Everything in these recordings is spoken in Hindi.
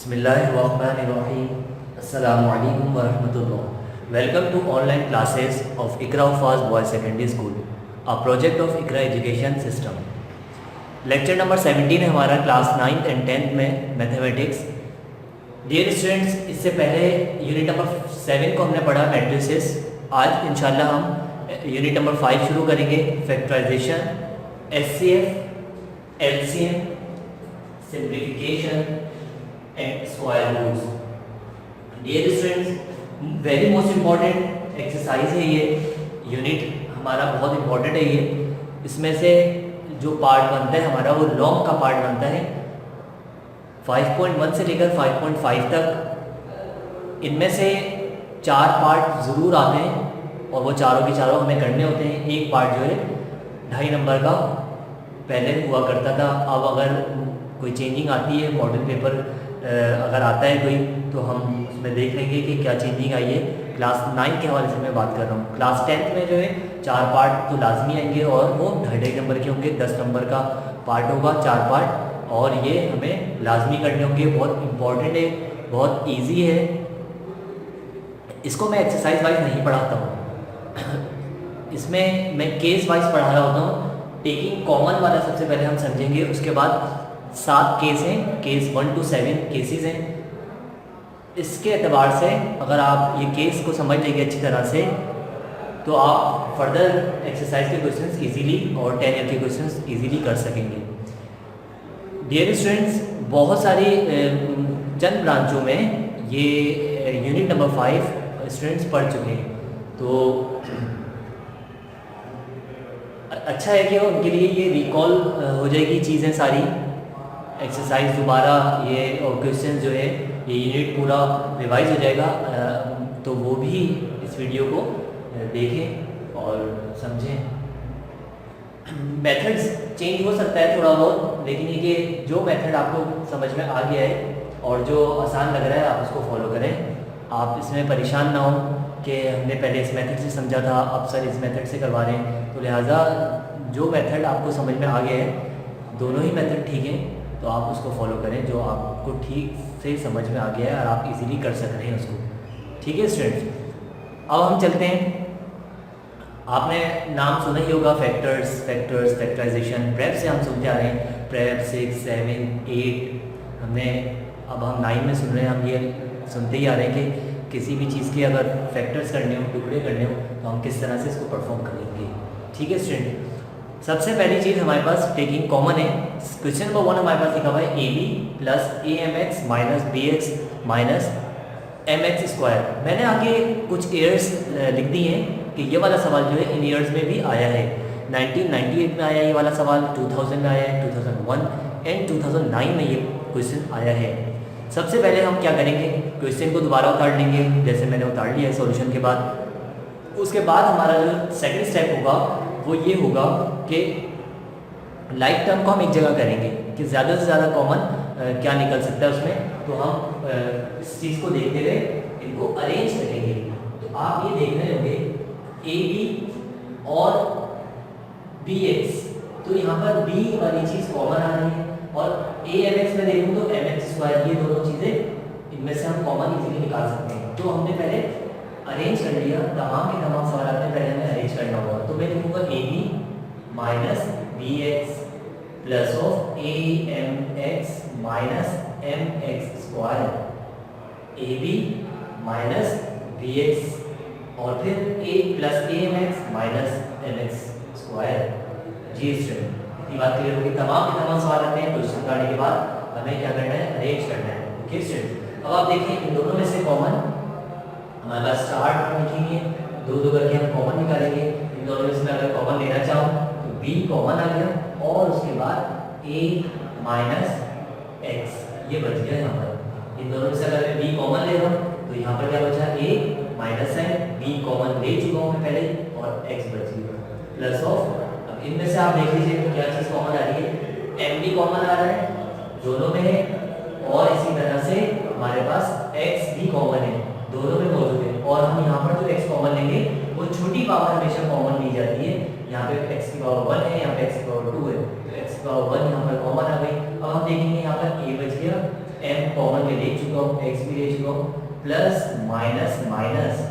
बिस्मिल्लाहिर्रहमानिर्रहीम। अस्सलामु अलैकुम वरहमतुल्लाह। Welcome to online classes of Iqra फाज boys secondary school, a project of Iqra education system. Lecture number 17 है हमारा क्लास 9th एंड 10th में मैथमेटिक्स। डियर स्टूडेंट्स, इससे पहले यूनिट नंबर 7 को हमने पढ़ा मैट्रिसेस। आज इंशाल्लाह हम यूनिट नंबर 5 शुरू करेंगे, factorization, HCF, LCM, simplification and square roots. Dear students, very most important exercise है ये। यूनिट हमारा बहुत इम्पॉर्टेंट है ये। इसमें से जो पार्ट बनता है हमारा वो लॉन्ग का पार्ट बनता है 5.1 से लेकर 5.5 तक। इनमें से 4 पार्ट ज़रूर आते हैं और वो चारों के चारों हमें करने होते हैं। एक पार्ट जो है 2.5 नंबर का पहले हुआ करता था। अब अगर कोई चेंजिंग आती है, मॉडल पेपर अगर आता है कोई, तो हम उसमें देख लेंगे कि क्या चेंजिंग आई है। क्लास 9 के हवाले से मैं बात कर रहा हूँ। क्लास 10th में जो है 4 पार्ट तो लाजमी आएंगे और वो 2.5 नंबर के होंगे। 10 नंबर का पार्ट होगा, 4 पार्ट, और ये हमें लाजमी करने होंगे। बहुत इम्पॉर्टेंट है, बहुत ईजी है। इसको मैं एक्सरसाइज वाइज नहीं पढ़ाता हूँ इसमें मैं केस वाइज पढ़ा रहा होता हूँ। टेकिंग कॉमन वाला सबसे पहले हम समझेंगे, उसके बाद 7 केस हैं, केस 1 to 7 केसेस हैं। इसके एतबार से अगर आप ये केस को समझ लेंगे अच्छी तरह से, तो आप फर्दर एक्सरसाइज के क्वेश्चंस इजीली और 10 ईयर के क्वेश्चंस इजीली कर सकेंगे। डियर स्टूडेंट्स, बहुत सारी चंद ब्रांचों में ये यूनिट नंबर 5 स्टूडेंट्स पढ़ चुके हैं, तो अच्छा है कि उनके लिए ये रिकॉल हो जाएगी चीज़ें सारी। एक्सरसाइज दोबारा ये और क्वेश्चन जो है ये यूनिट पूरा रिवाइज हो जाएगा, तो वो भी इस वीडियो को देखें और समझें। मेथड्स चेंज हो सकता है थोड़ा बहुत, लेकिन ये जो मेथड आपको समझ में आ गया है और जो आसान लग रहा है आप उसको फॉलो करें। आप इसमें परेशान ना हो कि हमने पहले इस मेथड से समझा था, अब सर इस मेथड से करवा रहे हैं। तो लिहाजा जो मेथड आपको समझ में आ गया है, दोनों ही मेथड ठीक हैं, तो आप उसको फॉलो करें जो आपको ठीक से समझ में आ गया है और आप इजीली कर सक रहे हैं उसको। ठीक है स्टूडेंट्स, अब हम चलते हैं। आपने नाम सुना ही होगा, फैक्टर्स, फैक्टराइजेशन। प्रेप से हम सुनते आ रहे हैं, प्रेप 6, 7, 8। हमने अब हम 9 में सुन रहे हैं। हम ये सुनते ही आ रहे हैं कि किसी भी चीज़ के अगर फैक्टर्स करने हो, टुकड़े करने हो, तो हम किस तरह से इसको परफॉर्म करेंगे। ठीक है स्टूडेंट, सबसे पहली चीज़ हमारे पास टेकिंग कॉमन है। क्वेश्चन नंबर 1 हमारे पास लिखा हुआ है AB plus AMX minus BX minus MX square. मैंने आगे कुछ ईयर्स लिख दी हैं कि ये वाला सवाल जो है इन ईयर्स में भी आया है। 1998 में आया ये वाला सवाल, 2000 में आया है, 2001 एंड 2009 में ये क्वेश्चन आया है। सबसे पहले हम क्या करेंगे, क्वेश्चन को दोबारा उतार लेंगे, जैसे मैंने उतार लिया है सॉल्यूशन के बाद। उसके बाद हमारा जो सेकंड स्टेप होगा वो ये होगा कि लाइक टर्म को हम एक जगह करेंगे कि ज़्यादा से ज़्यादा कॉमन क्या निकल सकता है उसमें। तो हम इस चीज़ को देखते हुए इनको अरेंज करेंगे। तो आप ये देख रहे होंगे AB और BX, तो यहाँ पर B वाली चीज़ कॉमन आ रही है, और AMX में देखूँ तो MX स्क्वायर, ये दोनों चीज़ें इनमें से हम कॉमन इजीली निकाल सकते हैं। तो हमने पहले अरेंज कर लिया, तमाम के तमाम सवाल में पहले हमें अरेंज करना होगा। तो मैं लिखूँगा AB minus BX plus of AMX minus MX square, AB minus BX और फिर A plus AMX minus MX square. जी स्टूडेंट, ये बात क्लियर होगी। तमाम के तमाम सवाल आते हैं, क्वेश्चन काटने के बाद हमें क्या करना है, अरेंज करना है। ओके स्टूडेंट, अब आप देखें इन दोनों में से कॉमन हमारे पास स्टार्ट लिखेंगे, 2 करके हम कॉमन निकालेंगे। इन दोनों में से अगर कॉमन लेना चाहूँ तो B कॉमन आ गया, और उसके बाद A माइनस X ये बच गया यहाँ पर। इन दोनों में से अगर मैं B कॉमन ले रहा हूँ तो यहाँ पर क्या बचा, A माइनस है, B कॉमन ले चुका हूँ मैं पहले, और X बच गया प्लस ऑफ। अब इनमें से आप देख लीजिए क्या चीज़ कॉमन आ रही है, MB कॉमन आ रहा है दोनों में है, और इसी तरह से हमारे पास X भी कॉमन है, दोनों में मौजूद है। और हम यहाँ पर जो x कॉमन लेंगे वो छोटी पावर हमेशा कॉमन ली जाती है। यहाँ पे x की पावर 1 है, यहाँ पे x की पावर 2 है, तो x की पावर 1 यहाँ पर कॉमन आ गई। अब हम देखेंगे यहाँ पर a बच गया m कॉमन में ले चुका हूँ, x भी ले चुका हूँ, प्लस माइनस माइनस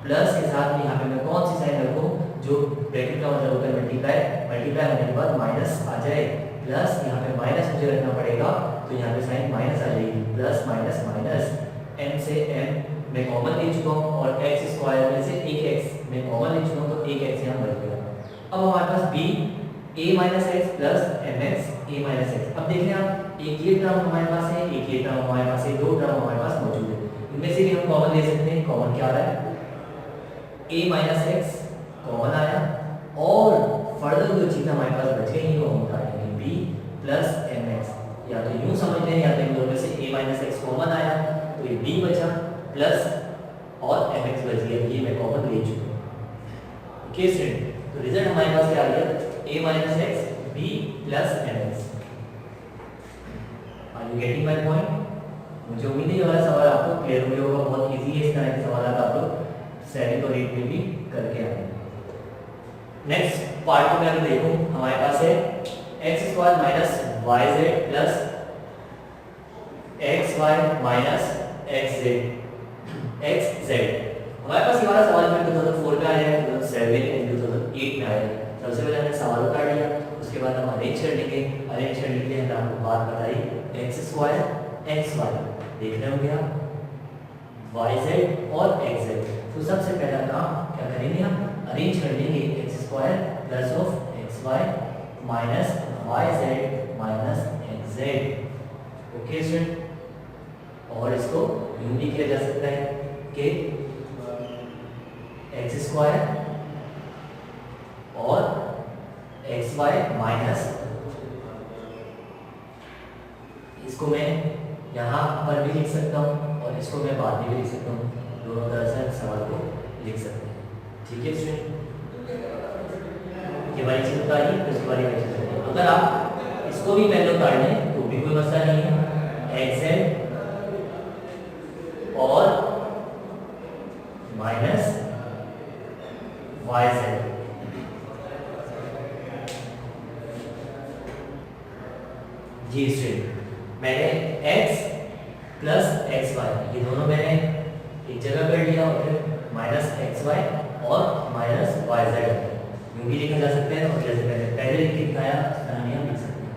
प्लस के साथ में यहाँ पे मैं कौन सी साइन रखूँ, जो ब्रैकेट का मतलब होता है मल्टीप्लाई, मल्टीप्लाई होने के बाद माइनस आ जाए, प्लस यहाँ पे माइनस मुझे रखना पड़ेगा, तो यहाँ पे साइन माइनस आ जाएगी, प्लस माइनस माइनस m से m मैं कॉमन ले चुका हूँ और x स्क्वायर में से एक x मैं कॉमन ले चुका हूँ, तो एक x यहाँ बच गया। अब हमारे पास b a minus x plus m x a minus x. अब देख लें आप, एक ये टर्म हमारे पास है, एक ये टर्म हमारे पास है, दो टर्म हमारे पास मौजूद है, इनमें से भी हम कॉमन ले सकते हैं। कॉमन क्या आ रहा है, a माइनस एक्स कॉमन आया, और फर्दर जो चीज़ हमारे पास बच गई वो हम काटेंगे b प्लस एम एक्स। या तो यूँ समझ लें, या तो इन दोनों में से a माइनस एक्स कॉमन आया तो ये b बचा, प्लस और एम एक्स बच गया, ये मैं कॉमन ले चुका हूँ। ओके स्टूडेंट, तो रिजल्ट हमारे पास क्या आ गया, a minus x b plus m x. Are you getting my point? मुझे उम्मीद है ये वाला सवाल आपको क्लियर हो गया होगा, बहुत इजी है, इस तरह के सवाल आप लोग 7 और 8 में भी करके आए। नेक्स्ट पार्ट में अगर देखो, हमारे पास है x square minus y z plus x y minus x z. हमारे पास ये वाला सवाल में 2004 में आया है, 2007 एंड 2008 में आया है। सबसे पहले हमने सवाल उतार लिया, उसके बाद हम अरेंज कर लेंगे। अरेंज करने के लिए हमने आपको बात बताई एक्स स्क्वायर एक्स वाई, देख रहे होंगे आप, वाई जेड और एक्स जेड। तो सबसे पहला काम क्या करेंगे, हम अरेंज कर लेंगे x square plus of x y minus y z minus x z. Okay student, और इसको यूं भी किया जा सकता है कि एक्स स्क्वायर और एक्स वाई माइनस, इसको मैं यहाँ पर भी लिख सकता हूँ और इसको मैं बाद में भी लिख सकता हूँ, दोनों तरह से सवाल को लिख सकते हैं। ठीक है स्टूडेंट, ये वाली चीज़ उतारिए, उसके वाली चीज़ उतारिए। अगर आप इसको भी पहले उतार लें तो भी कोई मसला नहीं है, एक्स जेड और माइनस वाई जेड। जी स्टूडेंट, मैंने x प्लस एक्स वाई ये दोनों मैंने एक जगह कर लिया, और फिर माइनस एक्स वाई और माइनस वाई जेड यूँ भी लिखा जा सकता है, और जैसे मैंने पहले लिख के दिखाया उस तरह भी हम लिख सकते हैं।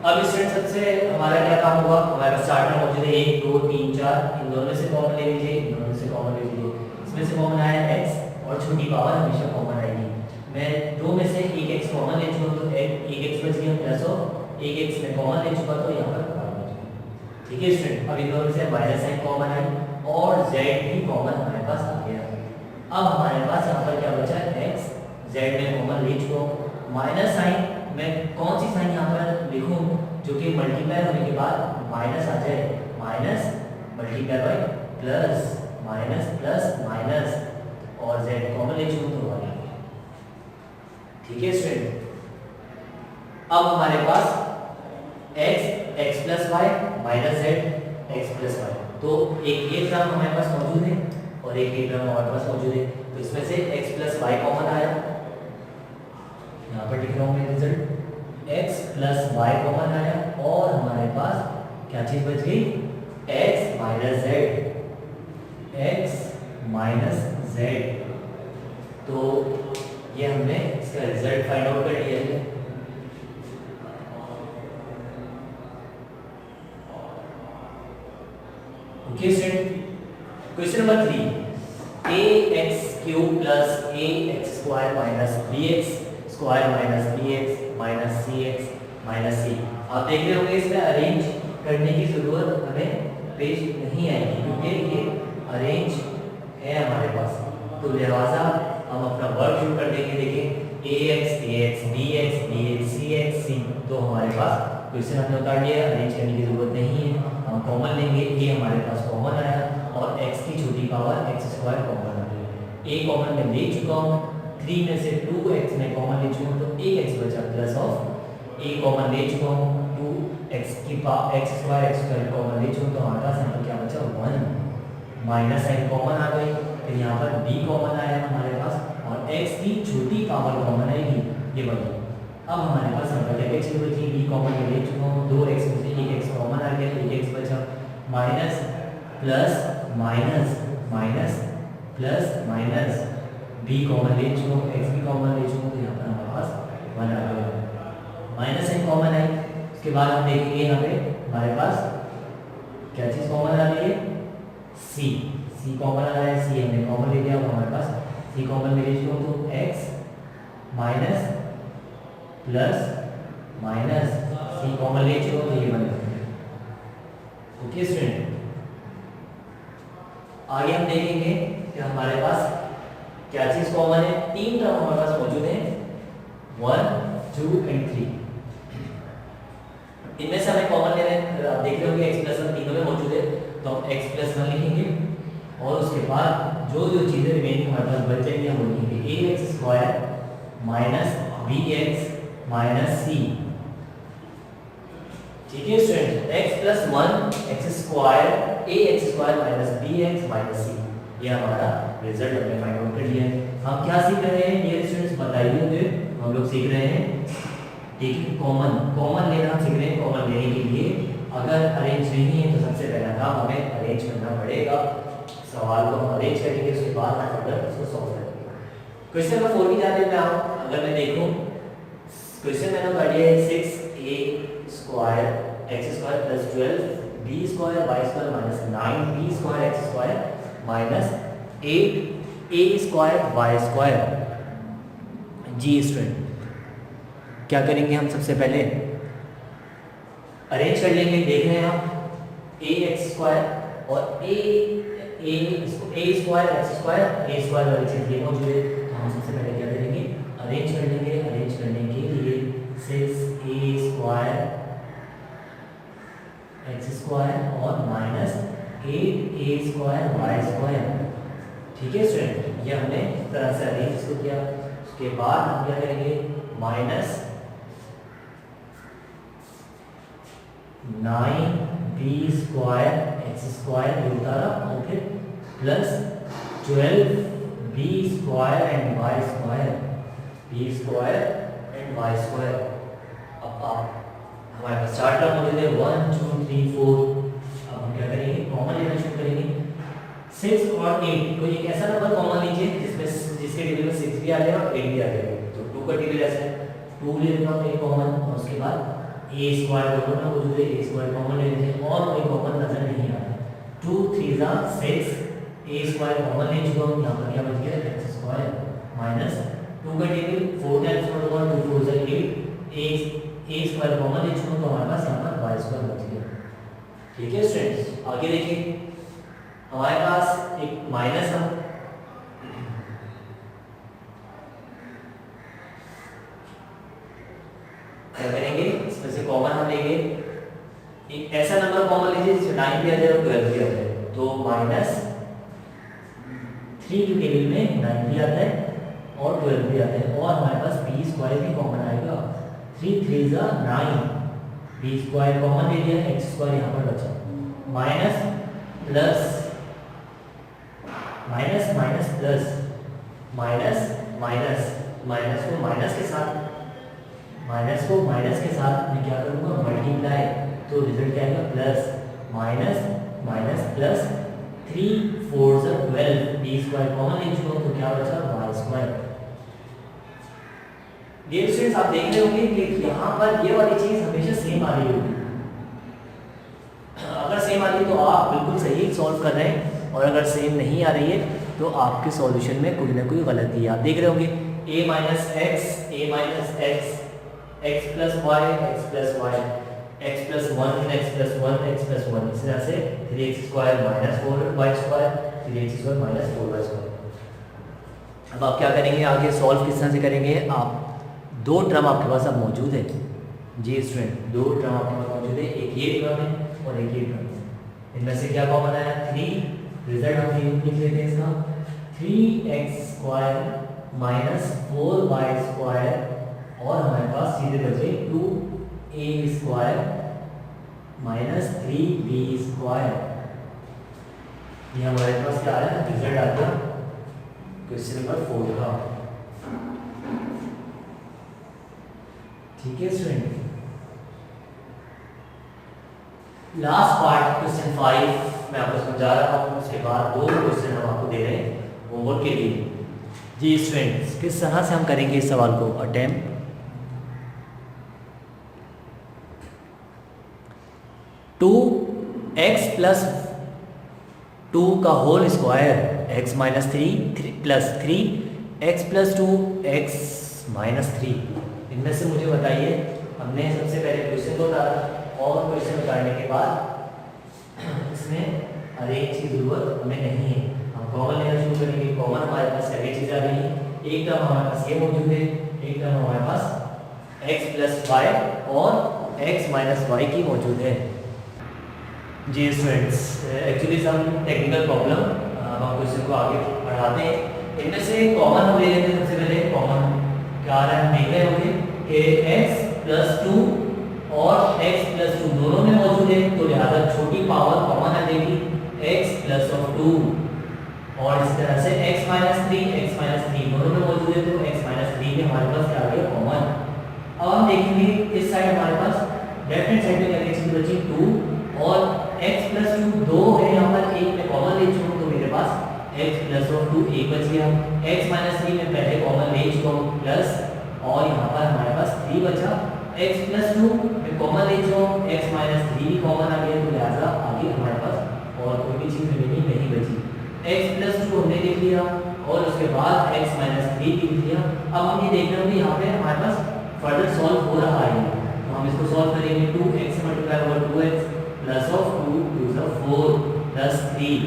अब स्टूडेंट सबसे हमारा क्या काम हुआ, हमारे पास चार टर्म मौजूद है, 1 2 3 4, इन दोनों में से कॉमन ले लीजिए, इन दोनों में से कॉमन ले लीजिए। इसमें से कॉमन आया x, और छोटी पावर हमेशा कॉमन आएगी। मैं दो में से एक x कॉमन ले चुका, तो एक x बच गया, प्लस ऑफ एक x में कॉमन ले चुका, तो यहाँ पर कॉमन बच गया। ठीक है स्टूडेंट, अब इन दोनों में से माइनस साइन कॉमन आई और z भी कॉमन हमारे पास आ गया। अब हमारे पास यहाँ पर क्या बचा है, x z में कॉमन ले चुका हूँ, माइनस साइन मैं कौन सी साइन यहाँ पर लिखूँ जो कि मल्टीप्लाई होने के बाद माइनस आ जाए, minus multiply by plus, minus plus minus, और z कॉमन ले चुका तो वाला। ठीक है स्टूडेंट, अब हमारे पास x plus y minus z x plus y, तो एक ये टर्म हमारे पास मौजूद है और एक ये टर्म हमारे पास मौजूद है, तो इसमें से x प्लस वाई कॉमन आया, यहाँ पर लिख रहा हूँ मैं result, x plus y common आया, और हमारे पास क्या चीज बच गई, x minus z, x minus z. तो ये हमने इसका रिजल्ट फाइंड आउट कर लिया है। Okay student, question number 3, ax cube plus ax square minus bx square minus bx minus cx minus c। आप देख रहे होंगे इसमें अरेंज करने की जरूरत हमें पेश नहीं आएगी, क्योंकि ये अरेंज है हमारे पास, तो लिहाजा हम अपना वर्क शुरू कर देंगे। देखिए ax bx cx c, तो हमारे पास क्वेश्चन हमने उतार लिया, अरेंज करने की जरूरत नहीं है, हम कॉमन लेंगे, a हमारे पास कॉमन आया और x की छोटी पावर x स्क्वायर कॉमन आ गई। a कॉमन में ले चुका हूँ, 3 में से 2x में कॉमन ले चुका हूँ, तो एक x बचा, प्लस ऑफ a कॉमन ले चुका हूँ, 2x की पावर x स्क्वायर कॉमन ले चुका हूँ, तो हमारे पास यहाँ पर क्या बचा 1, माइनस साइन कॉमन आ गई, फिर यहाँ पर b कॉमन आया हमारे पास, और x की छोटी पावर कॉमन आएगी, ये बनी। अब हमारे पास यहाँ पर x बची, b कॉमन में ले चुका हूँ, 2x में से एक एक्स कॉमन आ गया, एक एक्स बचा, minus plus minus minus plus minus b common ले चुका, एक्स भी कॉमन ले चुका, तो यहाँ पर हमारे पास 1 आ गया, माइनस एन कॉमन है। उसके बाद हम देखेंगे यहाँ पे हमारे पास क्या चीज़ कॉमन आ रही है, सी, सी कॉमन आ रहा है, सी हमने कॉमन ले लिया, तो हमारे पास सी कॉमन ले लीजिए, तो एक्स माइनस प्लस माइनस सी कॉमन ले चुका, तो ये बन गया। ओके स्टूडेंट, आगे हम देखेंगे कि हमारे पास क्या चीज़ कॉमन है। 3 टर्म हमारे पास मौजूद है, 1 2 एंड 3। इनमें से हमें कॉमन लेना है, आप देख रहे हो कि एक्स प्लस 1 तीनों में मौजूद है, तो हम एक्स प्लस 1 लिखेंगे और उसके बाद जो जो चीज़ें रिमेनिंग हमारे पास बच जाएंगी हम लिखेंगे a x square minus b x minus c. ठीक है student, x plus 1 x square a x square minus b x minus c, ये हमारा रिजल्ट हमने फाइंड आउट कर लिया है। हम क्या सीख रहे हैं डियर स्टूडेंट्स, बताइए मुझे। हम लोग सीख रहे हैं ठीक है, कॉमन लेना हम सीख रहे हैं। कॉमन लेने के लिए अगर अरेंज नहीं है तो सबसे पहला काम हमें अरेंज करना पड़ेगा। सवाल को हम अरेंज करेंगे, उसके बाद हम अगर उसको सॉल्व करेंगे। क्वेश्चन नंबर 4 की जाने में अगर मैं देखूं, क्वेश्चन मैंने कर लिया है 6a square x square plus 12 b square y square minus 9 b square x square minus 8 a square y square. जी स्टूडेंट, क्या करेंगे हम सबसे पहले अरेंज कर लेंगे। देख रहे हैं आप ए एक्स स्क्वायर और ए स्क्वायर एक्स स्क्वायर वाली चीज ये मौजूद है, तो हम सबसे पहले क्या करेंगे अरेंज कर लेंगे। अरेंज करने के लिए 6a स्क्वायर एक्स स्क्वायर और minus 8a square y square. ठीक है स्टूडेंट, ये हमने इस तरह से अरेंज इसको किया। उसके बाद हम क्या करेंगे minus 9b square x square ये उतारा और फिर plus 12b square and y square, b square and y square. अब आप हमारे पास 4 टर्म मौजूद है 1 2 3 4। अब हम क्या करेंगे कॉमन लेना शुरू करेंगे। 6 और 8, तो एक ऐसा नंबर कॉमन लीजिए जिसके टेबल में 6 भी आ जाएगा और 8 भी आ जाएगा। तो 2 का टेबल ऐसा है, 2 ले लेता हूँ एक कॉमन और उसके बाद ए स्क्वायर दोनों में मौजूद है, ए स्क्वायर कॉमन ले लेते हैं और कोई कॉमन नजर नहीं आ रहा। 2 3 6 ए स्क्वायर कॉमन ले चुका हूँ, यहाँ पर क्या बच गया एक्स स्क्वायर माइनस 2 का table 4 times 4 2 4 8 a square common ले चुका हूँ, तो हमारे पास यहाँ पर वाई स्क्वायर बच गया। ठीक है स्टूडेंट्स, आगे देखिए हमारे पास एक माइनस हम क्या करेंगे, इसमें से कॉमन हम लेंगे एक ऐसा नंबर कॉमन लीजिए जिसमें 9 भी आ जाए और 12 भी आ जाए। तो माइनस 3 के टेबल में 9 भी आता है और 12 भी आता है और हमारे पास बी स्क्वायर भी कॉमन आएगा। 3 3 9, बी स्क्वायर कॉमन ले लिया, एक्स स्क्वायर यहाँ पर बचा minus plus minus minus plus minus minus minus को माइनस के साथ मैं क्या करूँगा मल्टीप्लाई, तो रिजल्ट क्या आएगा plus minus minus plus 3 4 12 b square common ले चुका हूँ, तो क्या बचा वाई स्क्वायर। डियर स्टूडेंट्स, आप देख रहे होंगे कि यहाँ पर ये वाली चीज हमेशा सेम आ रही होगी। अगर सेम आ रही है तो आप बिल्कुल सही सॉल्व कर रहे हैं और अगर सेम नहीं आ रही है तो आपके सॉल्यूशन में कोई ना कोई गलती है। आप देख रहे होंगे a minus x x plus y x plus y x plus 1 x plus 1 x plus 1, इस तरह से 3x square minus 4y square 3x square minus 4y square. अब आप क्या करेंगे आगे सॉल्व किस तरह से करेंगे, आप 2 टर्म आपके पास अब मौजूद है। जी स्टूडेंट, 2 टर्म आपके पास मौजूद है, एक ये टर्म है और एक ये टर्म है। इनमें से क्या कॉमन आया 3, रिजल्ट हम लिख लेते हैं इसका 3x square minus 4y square और हमारे पास सीधे बचे 2a square minus 3b square. ये हमारे पास क्या आ रहा है रिजल्ट आ गया क्वेश्चन नंबर 4 का। ठीक है स्टूडेंट, लास्ट पार्ट क्वेश्चन 5 मैं आपको समझा रहा हूँ, उसके बाद 2 क्वेश्चन हम आपको दे रहे हैं होमवर्क के लिए। जी स्टूडेंट्स, किस तरह से हम करेंगे इस सवाल को अटेम्प्ट। 2x प्लस 2 का whole square x minus 3 plus 3x plus 2 x minus 3। इनमें से मुझे बताइए, हमने सबसे पहले क्वेश्चन को उतारा और क्वेश्चन उतारने के बाद इसमें अरेंज की ज़रूरत हमें नहीं है। हम कॉमन लेना शुरू करेंगे। कॉमन हमारे पास सारी चीज़ आ रही है। एक टर्म हमारे पास ये मौजूद है, एक टर्म हमारे पास x प्लस वाई और x माइनस वाई की मौजूद है। जी students, actually some technical problem, हम क्वेश्चन को आगे बढ़ाते हैं। इनमें से कॉमन हम ले लेते हैं। सबसे पहले कॉमन क्या आ रहा है, हम देख रहे होंगे कि x प्लस 2 और x प्लस 2 दोनों में मौजूद है, तो लिहाजा छोटी पावर कॉमन आ जाएगी x प्लस ऑफ 2। और इस तरह से x माइनस 3 दोनों में मौजूद है, तो x माइनस 3 में हमारे पास क्या आ गया, कॉमन। अब हम देखेंगे इस साइड हमारे पास लेफ्ट हैंड साइड में क्या चीज बची, 2 और x प्लस 2 2 है यहाँ पर, एक में कॉमन ले चुका हूँ, तो मेरे पास x प्लस ऑफ 2 एक बच गया। x माइनस 3 में पहले कॉमन ले चुका हूँ प्लस, और यहाँ पर हमारे पास 3 बचा। x प्लस 2 में कॉमन ले चुका हूँ, x माइनस 3 भी कॉमन आ गया, तो लिहाजा आगे हमारे पास और कोई भी चीज़ रिमेनिंग नहीं बची। x प्लस 2 हमने देख लिया और उसके बाद x माइनस 3 भी लिख लिया। अब हम ये देख रहे होंगे यहाँ पे हमारे पास फर्दर सॉल्व हो रहा है, तो हम इसको सॉल्व करेंगे। 2x से multiply over 2x plus of 2 2 4 plus 3।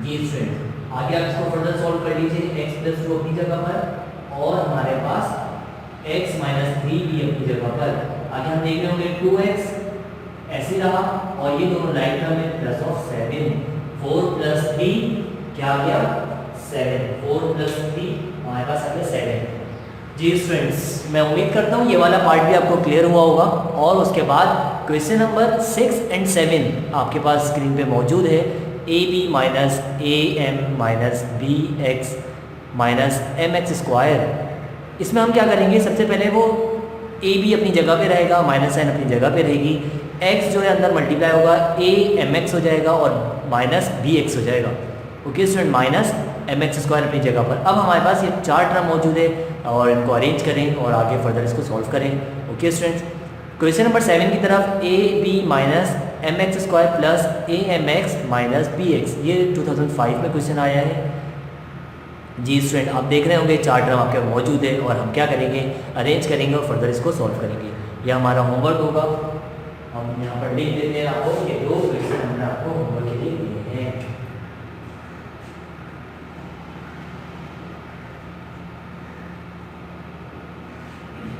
जी स्टूडेंट, आगे आप इसको फर्दर सॉल्व कर लीजिए। x प्लस 2 अपनी जगह पर और हमारे पास x माइनस 3 भी अपनी जगह पर। आगे हम देख रहे होंगे 2x ऐसे रहा और ये दोनों राइट टर्म में प्लस ऑफ 7 4 प्लस 3 क्या आ गया 7 4 प्लस 3 हमारे पास आ गया 7। जी स्टूडेंट्स, मैं उम्मीद करता हूँ ये वाला पार्ट भी आपको क्लियर हुआ होगा। और उसके बाद क्वेश्चन नंबर 6 एंड 7 आपके पास स्क्रीन पे मौजूद है। A b minus a m minus b x minus m x square. इसमें हम क्या करेंगे, सबसे पहले वो ए बी अपनी जगह पे रहेगा, माइनस साइन अपनी जगह पे रहेगी, एक्स जो है अंदर मल्टीप्लाई होगा, ए एम एक्स हो जाएगा और माइनस बी एक्स हो जाएगा। Okay student, minus m x square अपनी जगह पर। अब हमारे पास ये 4 टर्म मौजूद है और इनको अरेंज करें और आगे फर्दर इसको सॉल्व करें। ओके स्टूडेंट्स, क्वेश्चन नंबर 7 की तरफ a b minus m x square plus a m x minus b x, ये 2005 में क्वेश्चन आया है। जी स्टूडेंट, आप देख रहे होंगे 4 टर्म आपके मौजूद है और हम क्या करेंगे, अरेंज करेंगे और फर्दर इसको सॉल्व करेंगे। यह हमारा होमवर्क होगा। हम यहाँ पर लिख देते हैं आपको, ये 2 क्वेश्चन हमने आपको होमवर्क के लिए दिए हैं।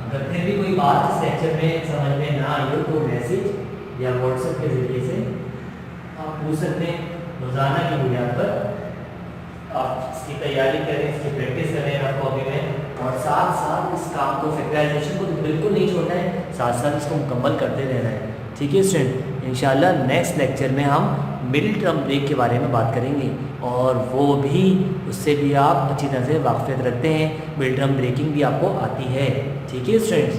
अगर फिर भी कोई बात इस लेक्चर में समझ में ना आई हो तो मैसेज या व्हाट्सएप के जरिए से आप पूछ सकते हैं। रोज़ाना की बुनियाद पर आप इसकी तैयारी करें, इसकी प्रैक्टिस करें रफ कॉपी में, और साथ साथ इस काम को फैक्टराइजेशन को तो बिल्कुल नहीं छोड़ना है, साथ साथ इसको मुकम्मल करते रहना है। ठीक है स्टूडेंट, इंशाल्लाह नेक्स्ट लेक्चर में हम मिडिल टर्म ब्रेक के बारे में बात करेंगे और वो भी उससे भी आप अच्छी तरह से वाक़फ़ियत रखते हैं। मिडिल टर्म ब्रेकिंग भी आपको आती है। ठीक है स्टूडेंट्स,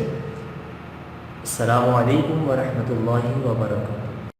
अस्सलामु अलैकुम व रहमतुल्लाहि व बरकातहू।